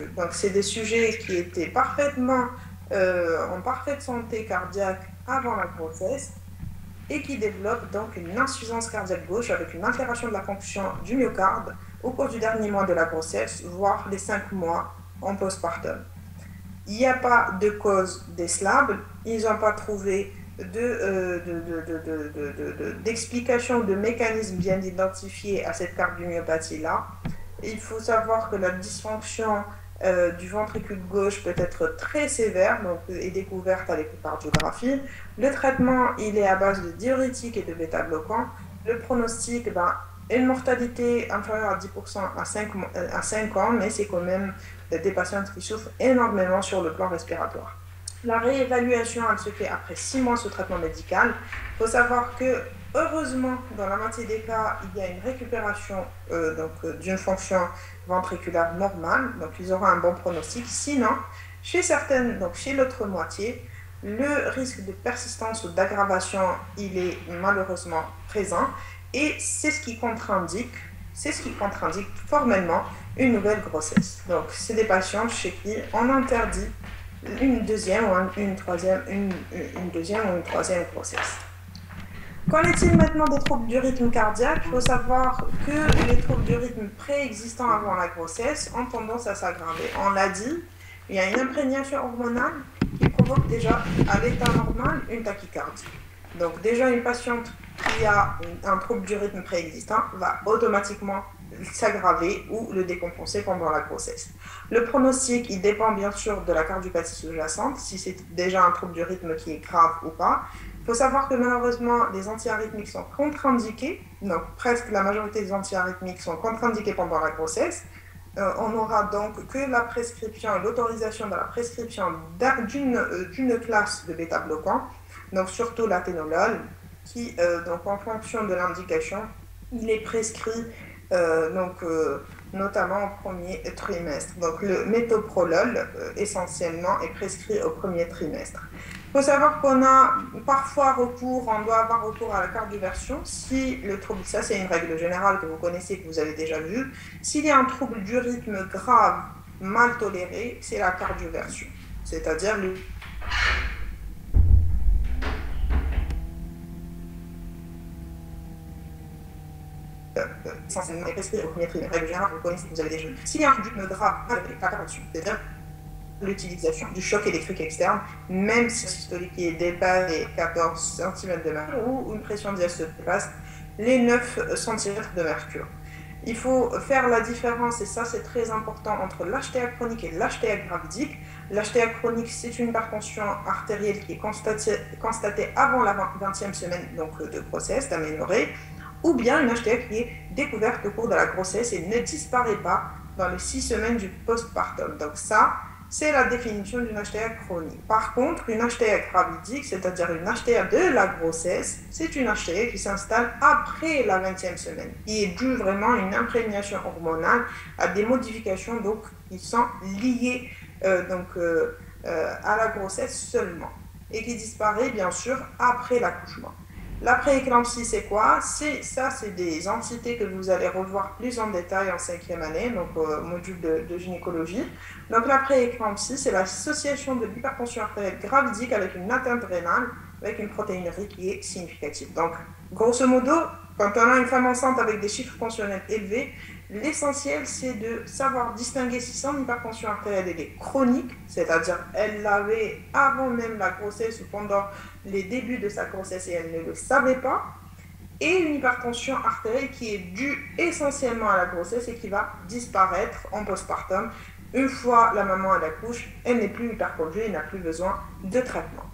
Donc, c'est des sujets qui étaient parfaitement en parfaite santé cardiaque avant la grossesse et qui développent donc une insuffisance cardiaque gauche avec une altération de la fonction du myocarde au cours du dernier mois de la grossesse, voire les 5 mois en postpartum. Il n'y a pas de cause décelable, ils n'ont pas trouvé d'explication, de mécanisme bien identifié à cette cardiomyopathie-là. Il faut savoir que la dysfonction du ventricule gauche peut être très sévère, donc est découverte à l'échocardiographie. Le traitement, il est à base de diurétiques et de bêta-bloquants. Le pronostic, une mortalité inférieure à 10% à 5 ans, mais c'est quand même des patientes qui souffrent énormément sur le plan respiratoire. La réévaluation, elle se fait après 6 mois sous traitement médical. Il faut savoir que, heureusement, dans la moitié des cas, il y a une récupération d'une fonction ventriculaire normale, donc ils auront un bon pronostic. Sinon, chez certaines, donc chez l'autre moitié, le risque de persistance ou d'aggravation, il est malheureusement présent et c'est ce qui contre-indique formellement une nouvelle grossesse. Donc, c'est des patients chez qui on interdit une deuxième ou une troisième grossesse. Qu'en est-il maintenant des troubles du rythme cardiaque? Il faut savoir que les troubles du rythme préexistants avant la grossesse ont tendance à s'aggraver. On l'a dit, il y a une imprégnation hormonale qui provoque déjà à l'état normal une tachycardie. Donc déjà une patiente qui a un trouble du rythme préexistant va automatiquement s'aggraver ou le décompenser pendant la grossesse. Le pronostic, il dépend bien sûr de la cardiopathie sous-jacente, si c'est déjà un trouble du rythme qui est grave ou pas. Il faut savoir que malheureusement, les antiarythmiques sont contre-indiqués, donc presque la majorité des antiarythmiques sont contre-indiqués pendant la grossesse. On n'aura donc que la prescription, l'autorisation de la prescription d'une classe de bêta-bloquants, donc surtout l'athénolol, qui, donc en fonction de l'indication, il est prescrit notamment au premier trimestre. Donc le métoprolol, essentiellement, est prescrit au premier trimestre. Il faut savoir qu'on a parfois on doit avoir recours à la cardioversion si le trouble, ça c'est une règle générale que vous connaissez, que vous avez déjà vue, s'il y a un trouble du rythme grave, mal toléré, c'est la cardioversion, c'est-à-dire essentiellement prescrit au premier trimestre. Règle générale, vous connaissez, que vous avez déjà vue. S'il y a un rythme grave, la cardioversion, c'est-à-dire l'utilisation du choc électrique externe, même si le systolique dépasse les 14 cm de mercure ou une pression diastolique dépasse les 9 cm de mercure. Il faut faire la différence, et ça c'est très important, entre l'HTA chronique et l'HTA gravidique. L'HTA chronique, c'est une hypertension artérielle qui est constatée avant la 20e semaine donc, de grossesse, d'aménorrhée, ou bien une HTA qui est découverte au cours de la grossesse et ne disparaît pas dans les 6 semaines du postpartum. Donc ça, c'est la définition d'une HTA chronique. Par contre, une HTA gravidique, c'est-à-dire une HTA de la grossesse, c'est une HTA qui s'installe après la 20e semaine, qui est due vraiment à une imprégnation hormonale, à des modifications donc, qui sont liées à la grossesse seulement, et qui disparaît bien sûr après l'accouchement. La prééclampsie, c'est quoi? C'est des entités que vous allez revoir plus en détail en 5e année, donc au module de gynécologie. Donc la prééclampsie, c'est l'association de l'hypertension artérielle gravidique avec une atteinte rénale, avec une protéinurie qui est significative. Donc, grosso modo, quand on a une femme enceinte avec des chiffres tensionnels élevés, l'essentiel, c'est de savoir distinguer si son hypertension artérielle est chronique, c'est-à-dire elle l'avait avant même la grossesse ou pendant les débuts de sa grossesse et elle ne le savait pas, et une hypertension artérielle qui est due essentiellement à la grossesse et qui va disparaître en postpartum. Une fois la maman accouche, elle n'est plus hypertendue et n'a plus besoin de traitement.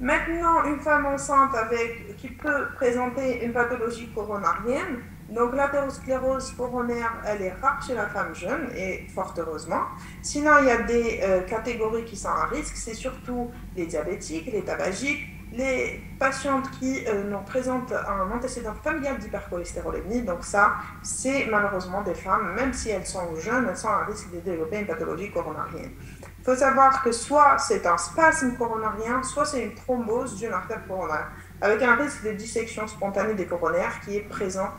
Maintenant, une femme enceinte qui peut présenter une pathologie coronarienne, donc l'athérosclérose coronaire, elle est rare chez la femme jeune, et fort heureusement. Sinon, il y a des catégories qui sont à risque, c'est surtout les diabétiques, les tabagiques, les patientes qui présentent un antécédent familial d'hypercholestérolémie. Donc ça, c'est malheureusement des femmes, même si elles sont jeunes, elles sont à risque de développer une pathologie coronarienne. Il faut savoir que soit c'est un spasme coronarien, soit c'est une thrombose d'une artère coronaire, avec un risque de dissection spontanée des coronaires qui est présent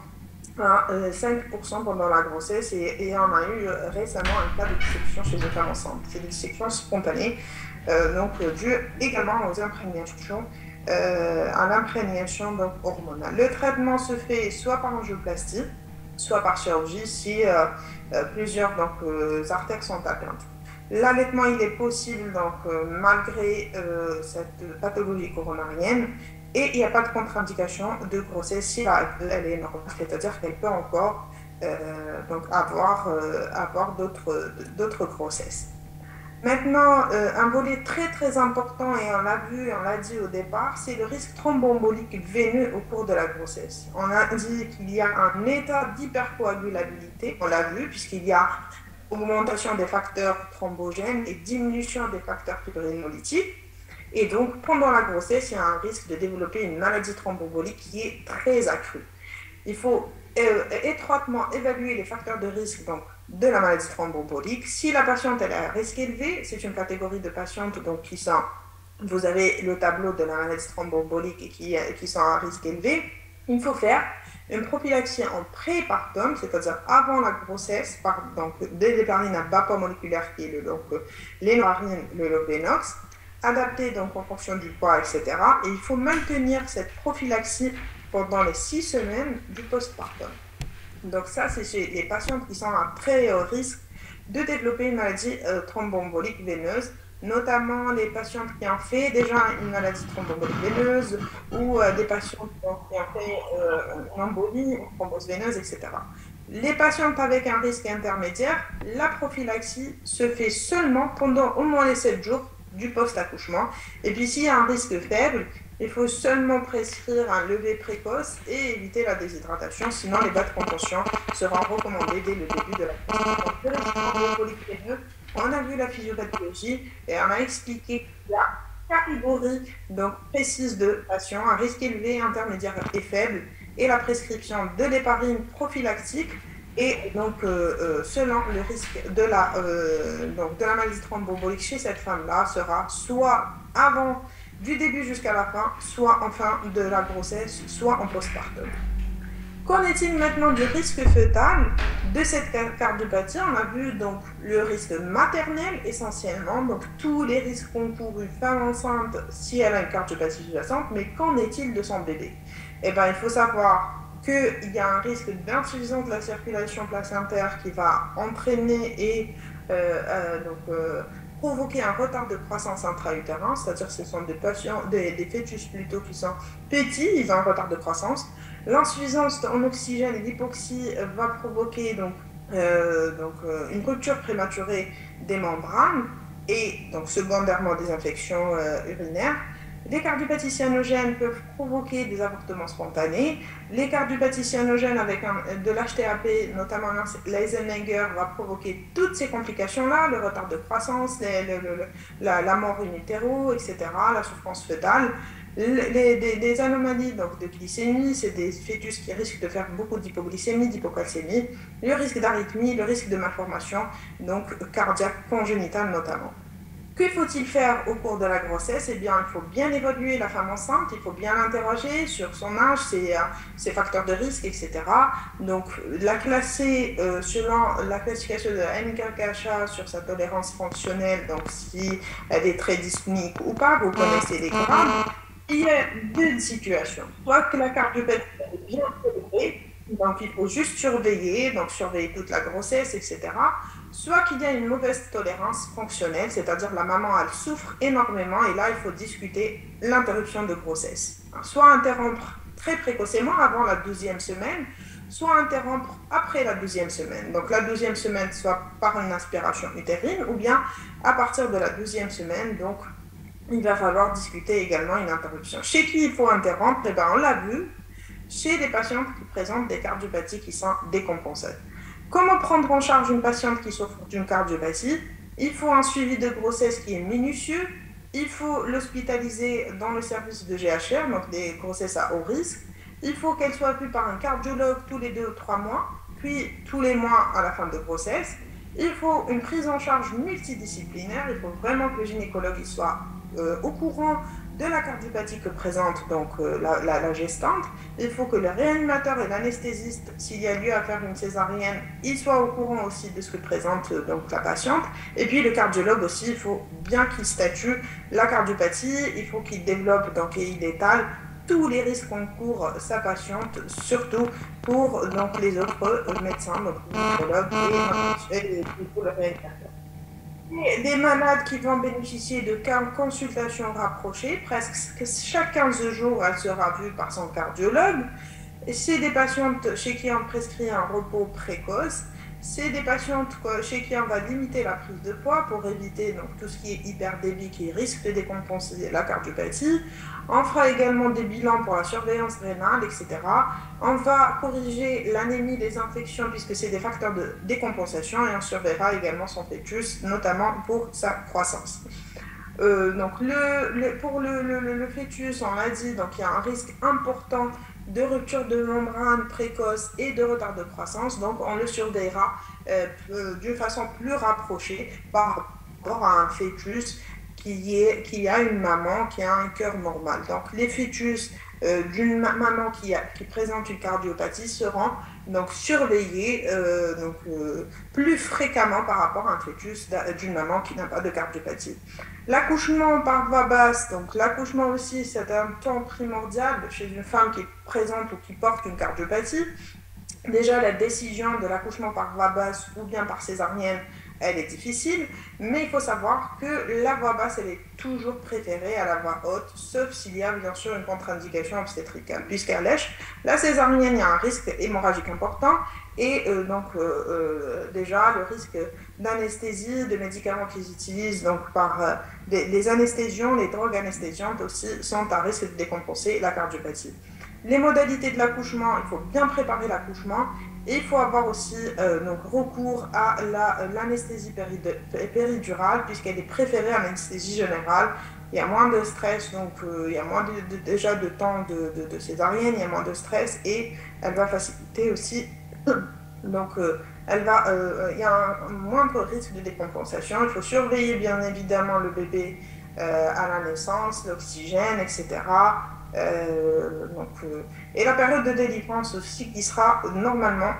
à 5% pendant la grossesse et on a eu récemment un cas de dissection chez une femme enceinte. C'est des dissections spontanées, dues également aux imprégnations, à l'imprégnation donc, hormonale. Le traitement se fait soit par angioplastie, soit par chirurgie si plusieurs artères sont atteintes. L'allaitement, il est possible malgré cette pathologie coronarienne et il n'y a pas de contre-indication de grossesse si elle est normale, c'est-à-dire qu'elle peut encore avoir d'autres grossesses. Maintenant, un volet très très important, et on l'a vu et on l'a dit au départ, c'est le risque thromboembolique veineux au cours de la grossesse. On a dit qu'il y a un état d'hypercoagulabilité, on l'a vu, puisqu'il y a augmentation des facteurs thrombogènes et diminution des facteurs fibrinolytiques. Et donc, pendant la grossesse, il y a un risque de développer une maladie thromboembolique qui est très accrue. Il faut étroitement évaluer les facteurs de risque de la maladie thromboembolique. Si la patiente elle a un risque élevé, c'est une catégorie de patientes qui sont, vous avez le tableau de la maladie thromboembolique et qui sont à risque élevé, il faut faire une prophylaxie en prépartum, c'est-à-dire avant la grossesse, de l'héparine à bas poids moléculaire qui est l'énoparine, le Lovenox, adapté en fonction du poids, etc. Et il faut maintenir cette prophylaxie pendant les 6 semaines du postpartum. Donc ça, c'est chez les patientes qui sont à très haut risque de développer une maladie thromboembolique veineuse, notamment les patientes qui ont fait déjà une maladie thromboembolique veineuse ou des patients qui ont fait une embolie, une thrombose veineuse, etc. Les patientes avec un risque intermédiaire, la prophylaxie se fait seulement pendant au moins les 7 jours du post-accouchement. Et puis s'il y a un risque faible, il faut seulement prescrire un lever précoce et éviter la déshydratation, sinon les bas de contention seront recommandés dès le début de la grossesse. On a vu la physiopathologie et on a expliqué la catégorie précise de patients à risque élevé, intermédiaire et faible, et la prescription de l'héparine prophylactique. Et selon le risque de la maladie thromboembolique chez cette femme-là sera soit avant du début jusqu'à la fin, soit en fin de la grossesse, soit en postpartum. Qu'en est-il maintenant du risque fœtal de cette cardiopathie? On a vu le risque maternel essentiellement, tous les risques qu'encourt une femme enceinte si elle a une cardiopathie sous-jacente, mais qu'en est-il de son bébé? Eh bien, il faut savoir qu'il y a un risque d'insuffisance de la circulation placentaire qui va entraîner et provoquer un retard de croissance intra-utérin, c'est-à-dire que ce sont des fœtus plutôt qui sont petits, ils ont un retard de croissance. L'insuffisance en oxygène et l'hypoxie va provoquer une rupture prématurée des membranes et secondairement des infections urinaires. Les cardiopathies cyanogènes peuvent provoquer des avortements spontanés. Les cardiopathies cyanogènes avec de l'HTAP, notamment l'Eisenmenger, va provoquer toutes ces complications-là, le retard de croissance, la mort in utero, etc., la souffrance fœtale. Des anomalies de glycémie, c'est des fœtus qui risquent de faire beaucoup d'hypoglycémie, d'hypocalcémie, le risque d'arythmie, le risque de malformation, cardiaque congénitale notamment. Que faut-il faire au cours de la grossesse? Eh bien, il faut bien évaluer la femme enceinte, il faut bien l'interroger sur son âge, ses facteurs de risque, etc. Donc, la classer selon la classification de la NKKHA sur sa tolérance fonctionnelle, si elle est très dyspnique ou pas, vous connaissez les grammes. Il y a deux situations. Soit que la cardiopathie est bien élevée, il faut juste surveiller toute la grossesse, etc. Soit qu'il y a une mauvaise tolérance fonctionnelle, c'est-à-dire la maman, elle souffre énormément et là, il faut discuter l'interruption de grossesse. Soit interrompre très précocement avant la 12e semaine, soit interrompre après la 12e semaine. Donc la 12e semaine, soit par une aspiration utérine ou bien à partir de la 12e semaine, il va falloir discuter également une interruption. Chez qui il faut interrompre? Eh bien, on l'a vu, chez les patientes qui présentent des cardiopathies qui sont décompensées. Comment prendre en charge une patiente qui souffre d'une cardiopathie? Il faut un suivi de grossesse qui est minutieux. Il faut l'hospitaliser dans le service de GHR, donc des grossesses à haut risque. Il faut qu'elle soit vue par un cardiologue tous les 2 ou 3 mois, puis tous les mois à la fin de grossesse. Il faut une prise en charge multidisciplinaire. Il faut vraiment que le gynécologue soit au courant de la cardiopathie que présente donc la gestante. Il faut que le réanimateur et l'anesthésiste, s'il y a lieu à faire une césarienne, ils soient au courant aussi de ce que présente donc la patiente. Et puis le cardiologue aussi, il faut bien qu'il statue la cardiopathie, il faut qu'il développe donc et il étale tous les risques qu'encourt sa patiente, surtout pour donc, les autres médecins, donc le neurologue et pour le réanimateur. Des malades qui vont bénéficier de consultations rapprochées, presque chaque 15 jours, elle sera vue par son cardiologue. C'est des patientes chez qui on prescrit un repos précoce. C'est des patientes chez qui on va limiter la prise de poids pour éviter donc, tout ce qui est hyperdébit qui risque de décompenser la cardiopathie. On fera également des bilans pour la surveillance rénale, etc. On va corriger l'anémie, les infections, puisque c'est des facteurs de décompensation, et on surveillera également son fœtus, notamment pour sa croissance. Donc pour le fœtus, on l'a dit, donc il y a un risque important de rupture de membrane précoce et de retard de croissance, donc on le surveillera d'une façon plus rapprochée par rapport à un fœtus qui a une maman qui a un cœur normal. Donc les fœtus d'une maman qui présente une cardiopathie seront donc surveillés plus fréquemment par rapport à un fœtus d'une maman qui n'a pas de cardiopathie. L'accouchement par voie basse, donc l'accouchement aussi c'est un temps primordial chez une femme qui présente ou qui porte une cardiopathie. Déjà la décision de l'accouchement par voie basse ou bien par césarienne, elle est difficile, mais il faut savoir que la voie basse, elle est toujours préférée à la voie haute, sauf s'il y a bien sûr une contre-indication obstétricale. Puisqu'à lèche, la césarienne, il y a un risque hémorragique important, et déjà le risque d'anesthésie, de médicaments qu'ils utilisent donc par les anesthésiants, les drogues anesthésiantes aussi, sont à risque de décompenser la cardiopathie. Les modalités de l'accouchement, il faut bien préparer l'accouchement. Et il faut avoir aussi donc, recours à l'anesthésie péridurale, puisqu'elle est préférée à l'anesthésie générale. Il y a moins de stress, donc il y a moins déjà de temps de césarienne, il y a moins de stress et elle va faciliter aussi. Donc il y a un moindre risque de décompensation. Il faut surveiller bien évidemment le bébé à la naissance, l'oxygène, etc. Et la période de délivrance aussi qui sera normalement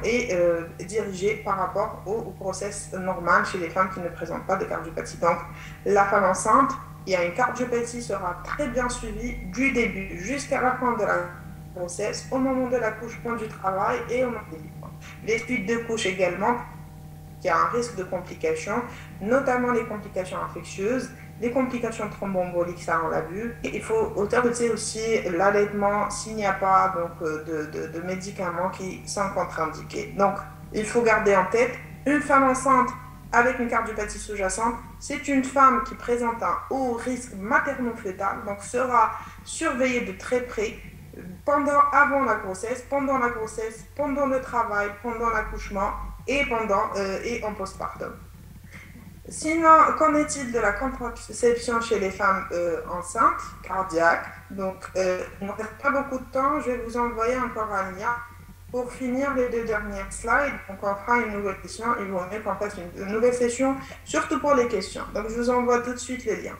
dirigée par rapport au process normal chez les femmes qui ne présentent pas de cardiopathie. Donc la femme enceinte, il y a une cardiopathie sera très bien suivie du début jusqu'à la fin de la grossesse, au moment de l'accouchement, du travail et au moment de délivrance. Les suites de couches également, il y a un risque de complications, notamment les complications infectieuses, les complications thromboemboliques, ça on l'a vu. Et il faut autoriser aussi l'allaitement s'il n'y a pas donc, de médicaments qui sont contre-indiqués. Donc, il faut garder en tête, une femme enceinte avec une cardiopathie sous-jacente, c'est une femme qui présente un haut risque materno-fœtal, donc sera surveillée de très près avant la grossesse, pendant le travail, pendant l'accouchement et en postpartum. Sinon, qu'en est-il de la contraception chez les femmes enceintes, cardiaques? Donc, il ne reste pas beaucoup de temps. Je vais vous envoyer encore un lien pour finir les 2 dernières slides. Donc, on fera une nouvelle session. Il vaut mieux qu'on fasse une nouvelle session, surtout pour les questions. Donc, je vous envoie tout de suite les liens.